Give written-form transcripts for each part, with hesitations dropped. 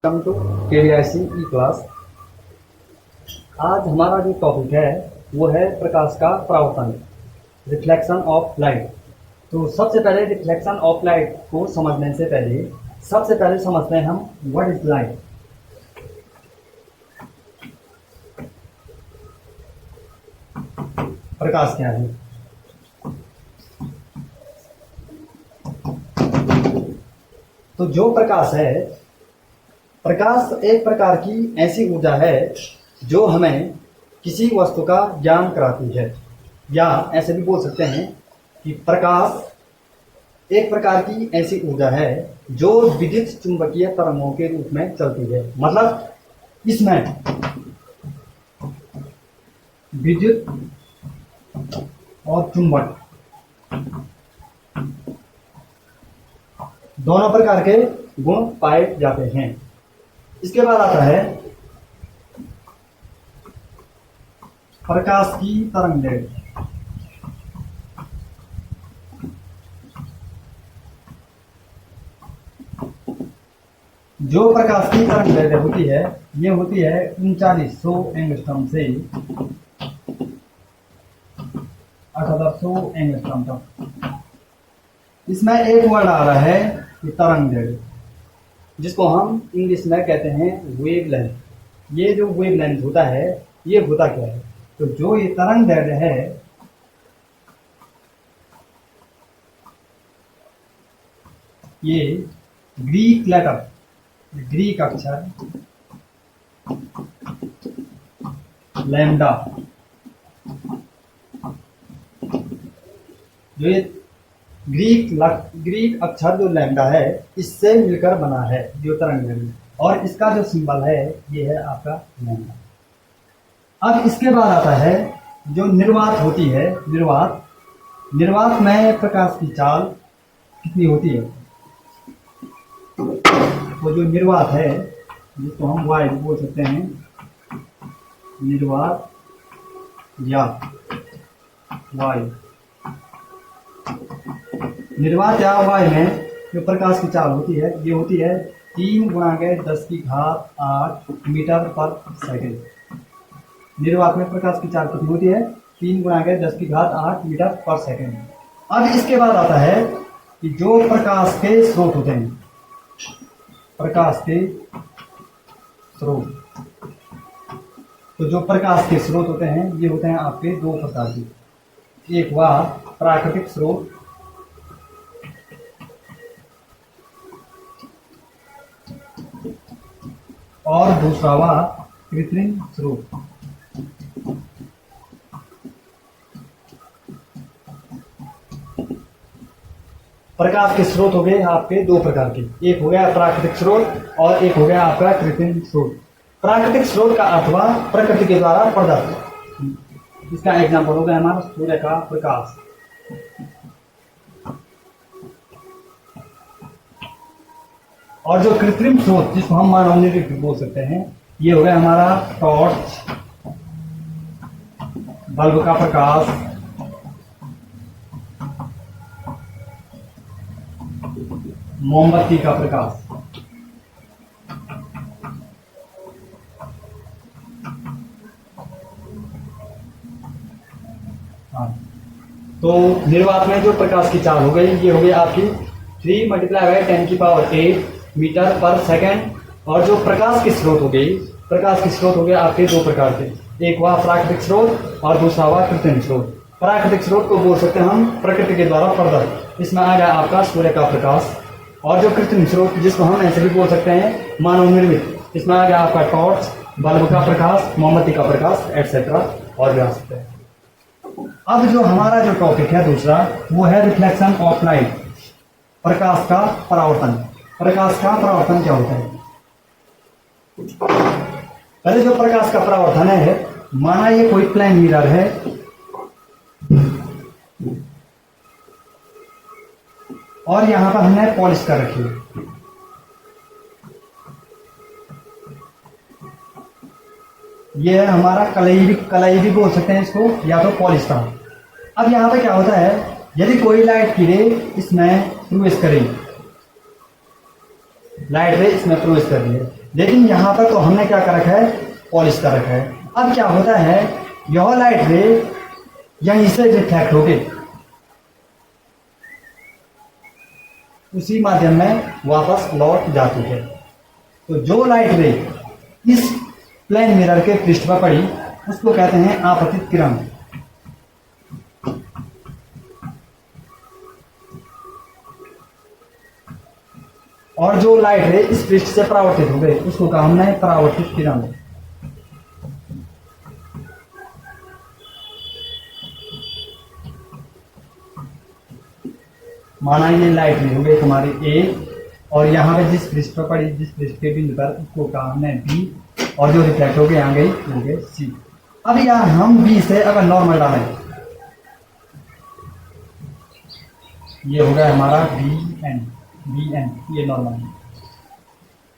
Welcome to KVIC e class. आज हमारा जो टॉपिक है वो है प्रकाश का परावर्तन, रिफ्लेक्शन ऑफ लाइट। तो सबसे पहले रिफ्लेक्शन ऑफ लाइट को समझने से पहले सबसे पहले समझते हैं हम व्हाट इज लाइट। प्रकाश क्या है? तो जो प्रकाश है, प्रकाश एक प्रकार की ऐसी ऊर्जा है जो हमें किसी वस्तु का ज्ञान कराती है, या ऐसे भी बोल सकते हैं कि प्रकाश एक प्रकार की ऐसी ऊर्जा है जो विद्युत चुंबकीय तरंगों के रूप में चलती है। मतलब इसमें विद्युत और चुंबक दोनों प्रकार के गुण पाए जाते हैं। इसके बाद आता है प्रकाश की तरंगदैर्घ्य। जो प्रकाश की तरंगदैर्घ्य होती है ये होती है 3900 एंगस्ट्रॉम से 1800 एंगस्ट्रॉम तक। इसमें एक वर्ड आ रहा है कि तरंगदैर्घ्य, जिसको हम इंग्लिश में कहते हैं वेवलेंथ। ये जो वेवलेंथ होता है ये होता क्या है? तो जो ये तरंगदैर्घ्य है ये ग्रीक लेटर, ग्रीक अक्षर लैम्डा, जो ये ग्रीक अक्षर जो लैम्डा है इससे मिलकर बना है जो तरंगदैर्घ्य, और इसका जो सिंबल है ये है आपका लैम्डा। अब इसके बाद आता है जो निर्वात होती है। निर्वात में प्रकाश की चाल कितनी होती है? वो जो निर्वात है जिसको हम वायु बोल सकते हैं, निर्वात या वायु। निर्वात या वायु में जो प्रकाश की चाल होती है ये होती है 3 × 10⁸ मीटर पर सेकेंड। निर्वात में प्रकाश की चाल कितनी होती है? 3 × 10⁸ मीटर पर सेकेंड। अब इसके बाद आता है कि जो प्रकाश के स्रोत होते हैं, प्रकाश के स्रोत, तो जो प्रकाश के स्रोत होते हैं ये होते हैं आपके दो प्रकार के। एक वह प्राकृतिक स्रोत, और दूसरा वह कृत्रिम स्रोत। प्रकाश के स्रोत हो गए आपके दो प्रकार के, एक हो गया प्राकृतिक स्रोत और एक हो गया आपका कृत्रिम स्रोत। प्राकृतिक स्रोत का अथवा प्रकृति के द्वारा प्रदत्त, इसका एग्जाम्पल हो गया हमारा सूर्य का प्रकाश। और जो कृत्रिम स्रोत जिसको हम मानव निर्मित बोल सकते हैं ये हो गया हमारा टॉर्च, बल्ब का प्रकाश, मोमबत्ती का प्रकाश। हाँ, तो निर्वात में जो प्रकाश की चाल हो गई ये हो गई आपकी 3 × 10⁸ मीटर पर सेकेंड। और जो प्रकाश की स्रोत हो गई, प्रकाश की स्रोत हो गए आपके दो प्रकार के, एक हुआ प्राकृतिक स्रोत और दूसरा हुआ कृत्रिम स्रोत। प्राकृतिक स्रोत को बोल सकते हैं हम प्रकृति के द्वारा प्रदत्त, इसमें आ गया आपका सूर्य का प्रकाश। और जो कृत्रिम स्रोत जिसको हम ऐसे भी बोल सकते हैं मानव निर्मित, इसमें आ गया आपका टॉर्च, बल्ब का प्रकाश, मोमबत्ती का प्रकाश एटसेट्रा और भी आ सकते हैं। अब जो हमारा जो टॉपिक है दूसरा वो है रिफ्लेक्शन ऑफ लाइट, प्रकाश का परावर्तन। प्रकाश का परावर्तन क्या होता है? पहले जो प्रकाश का परावर्तन है, माना ये कोई प्लेन मिरर है और यहां पर हमने पॉलिश कर रखी है। ये है हमारा कलई भी बोल सकते हैं इसको, या तो पॉलिश का। अब यहां पे क्या होता है, यदि कोई लाइट की रे इसमें प्रवेश करे, लाइट रे इसमें प्रवेश कर रही है, लेकिन यहाँ पर तो हमने क्या कर रखा है, पॉलिश कर रखा है। अब क्या होता है, यह लाइट रे यहीं से रिफ्लेक्ट होके उसी माध्यम में वापस लौट जाती है। तो जो लाइट रे इस प्लेन मिरर के पृष्ठ पर पड़ी उसको कहते हैं आपतित किरण। और जो लाइट रे इस पृष्ठ से परावर्तित हो गई उसको कहा हमने परावर्तित किरण। माना ये लाइट रे हो गई हमारी ए, और यहाँ पे जिस पृष्ठ पर पड़ी, जिस पृष्ठ के बिंदु पर, उसको कहा हमने बी, और जो रिफ्लेक्ट हो गए यहाँ गई हो गए सी। अब यहाँ हम बी से अगर नॉर्मल डालें, ये हो गया हमारा बी एन, ये नॉर्मल है।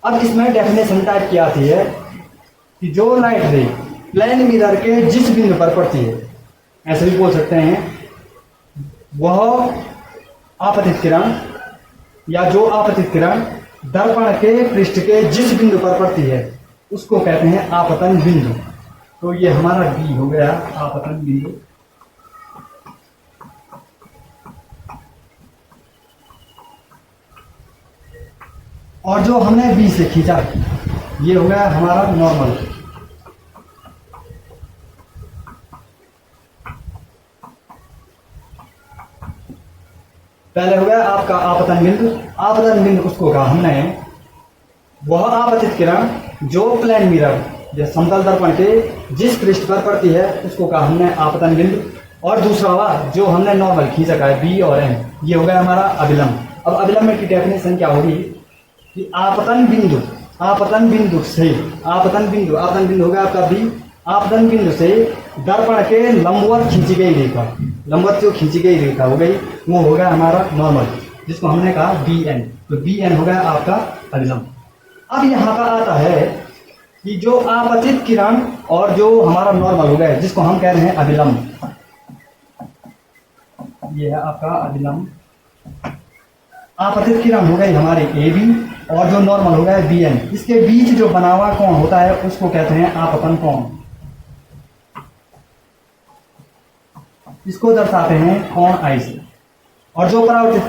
अब इसमें डेफिनेशन टाइप की आती है कि जो लाइट रे प्लेन मिरर के जिस बिंदु पर पड़ती है, ऐसे भी बोल सकते हैं, वह आपतित किरण, या जो आपतित किरण दर्पण के पृष्ठ के जिस बिंदु पर पड़ती है उसको कहते हैं आपतन बिंदु। तो ये हमारा बी हो गया आपतन बिंदु। और जो हमने बी से खींचा ये हो गया हमारा नॉर्मल। पहले हो गया आपका आपतन बिंदु। आपतन बिंदु उसको कहा हमने वह आपतित किरण जो प्लेन मिरर या समतल दर्पण के जिस पृष्ठ पर पड़ती है उसको कहा हमने आपतन बिंदु। और दूसरा हुआ जो हमने नॉर्मल खींचा है बी और एन, ये हो गया हमारा अभिलंब। अब अभिलंब की डेफिनेशन क्या होगी कि आपतन बिंदु से आपतन बिंदु हो गया आपका बी। आपतन बिंदु से दर्पण के लंबवत खींची गई रेखा, लंबवत जो खींची गई रेखा हो गई वो हो गया हमारा नॉर्मल, जिसको हमने कहा बी एन। तो बी एन हो गया आपका अभिलंब। अब यहाँ का आता है कि जो आपतित किरण और जो हमारा नॉर्मल हो गया जिसको हम कह रहे हैं अभिलंब, ये है आपका अभिलंब। आपतित किरण हो गई हमारे ए बी, और जो नॉर्मल हो गया बी एन। इसके बीच जो बना हुआ कोण होता है उसको कहते हैं आपतन कोण। इसको दर्शाते हैं कोण आई से। और जो परावर्तित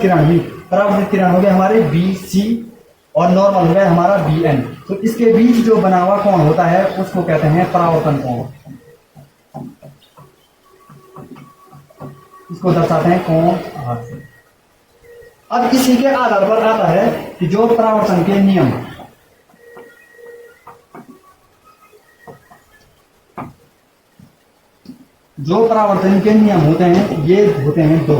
किरण हो गए हमारे बी सी, और नॉर्मल हो गया हमारा बी एन। तो इसके बीच जो बना हुआ कोण होता है उसको कहते हैं परावर्तन कोण। इसको दर्शाते हैं कोण आर से। अब इसी के आधार पर आता है कि जो परावर्तन के नियम, जो परावर्तन के नियम होते हैं ये होते हैं दो।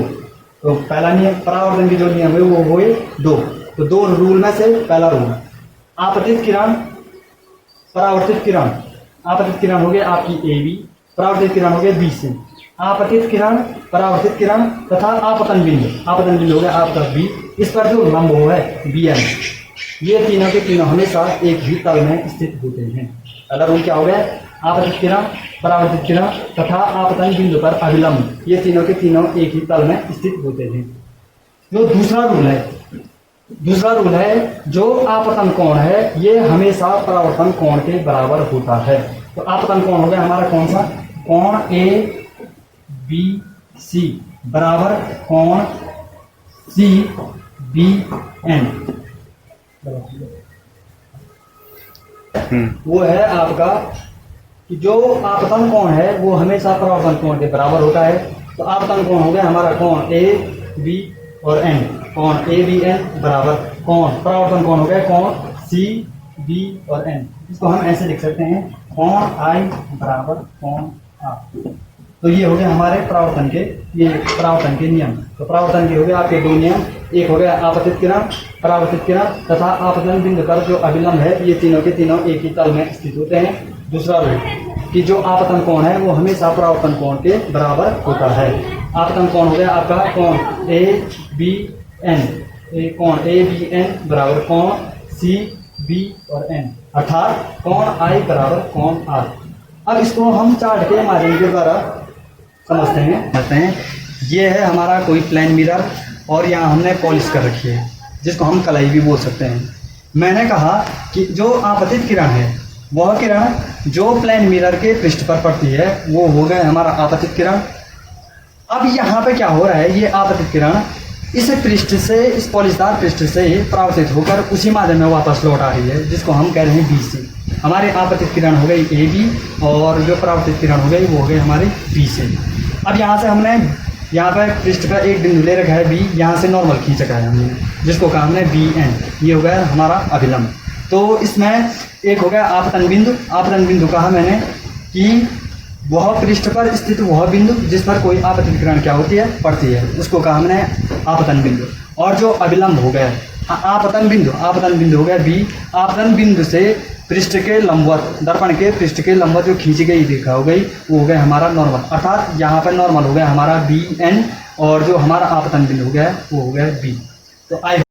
तो पहला नियम परावर्तन के जो नियम है वो हुए दो। तो दो रूल में से पहला रूल आपतित किरण परावर्तित किरण हो गए आपकी ए बी, परावर्तित किरण हो गए बी सी। आपतित किरण परावर्तित किरण तथा आपतन बिंदु हो गया आपका बी। इस पर जो लंब हो है बी एन, ये तीनों के तीनों हमेशा एक ही तल में स्थित होते हैं। पहला रूल क्या हो गया, आपतित किरण परावर्तित किरण तथा आपतन बिंदु पर अभिलंब, ये तीनों के तीनों एक ही तल में स्थित होते हैं। जो दूसरा रूल है जो आपतन कोण है ये हमेशा परावर्तन कोण के बराबर होता है। तो आपतन कोण हो गया हमारा कौन सा, कोण ए बी सी बराबर कोण सी बी एन, वो है आपका कि जो आपतन कोण है वो हमेशा परावर्तन कोण के बराबर होता है। तो आपतन कोण हो गया हमारा कोण ए बी और एन, कोण ए बी एन बराबर कोण परावर्तन कोण हो गया कोण सी बी और एन। इसको हम ऐसे लिख सकते हैं कोण आई बराबर कोण आर। तो ये हो गया हमारे परावर्तन के नियम। तो परावर्तन के हो गए आपके दो नियम, एक हो गया आपतित किरण परावर्तित किरण तथा आपतन बिंदु पर जो अभिलंब है ये तीनों के तीनों एक ही तल में स्थित होते हैं। दूसरा रूल कि जो आपतन कोण है वो हमेशा परावर्तन कोण के बराबर होता है। आपतन कोण हो गया आपका कोण ए बी एन, कोण ए बी एन बराबर कोण सी बी और एन, अर्थात कोण आई बराबर कोण आर। अब इसको हम चार्ट के माध्यम के द्वारा समझते हैं। ये है हमारा कोई प्लेन मिरर और यहाँ हमने पॉलिश कर रखी है जिसको हम कलाई भी बोल सकते हैं। मैंने कहा कि जो आपतित किरण है वह किरण जो प्लेन मिरर के पृष्ठ पर पड़ती है वो हो गए हमारा आपतित किरण। अब यहाँ पे क्या हो रहा है, ये आपतित किरण इस पृष्ठ से, इस पॉलिशदार पृष्ठ से परावर्तित होकर उसी माध्यम में वापस लौट आ रही है, जिसको हम कह रहे हैं बी से। हमारे आपतित किरण हो गई ए बी और जो परावर्तित किरण हो गई वो हो गई हमारी बी से। अब यहाँ से हमने यहाँ पर पृष्ठ का एक बिंदु ले रखा है बी, यहाँ से नॉर्मल खींच रखा है हमने, जिसको कहा हमने बी एन। ये हो गया हमारा अभिलंब। तो इसमें एक हो गया आपतन बिंदु। आपतन बिंदु कहा मैंने कि वह पृष्ठ पर स्थित वह बिंदु जिस पर कोई आपतित किरण क्या होती है, पड़ती है, उसको कहा हमने आपतन बिंदु। और जो अभिलंब हो गया आपतन बिंदु हो गया बी। आपतन बिंदु से पृष्ठ के लंबवत, दर्पण के पृष्ठ के लंबवत जो खींची गई रेखा हो गई वो हो गया हमारा नॉर्मल, अर्थात यहाँ पर नॉर्मल हो गया हमारा बी एन और जो हमारा आपतन बिंदु हो गया वो हो गया बी। तो आई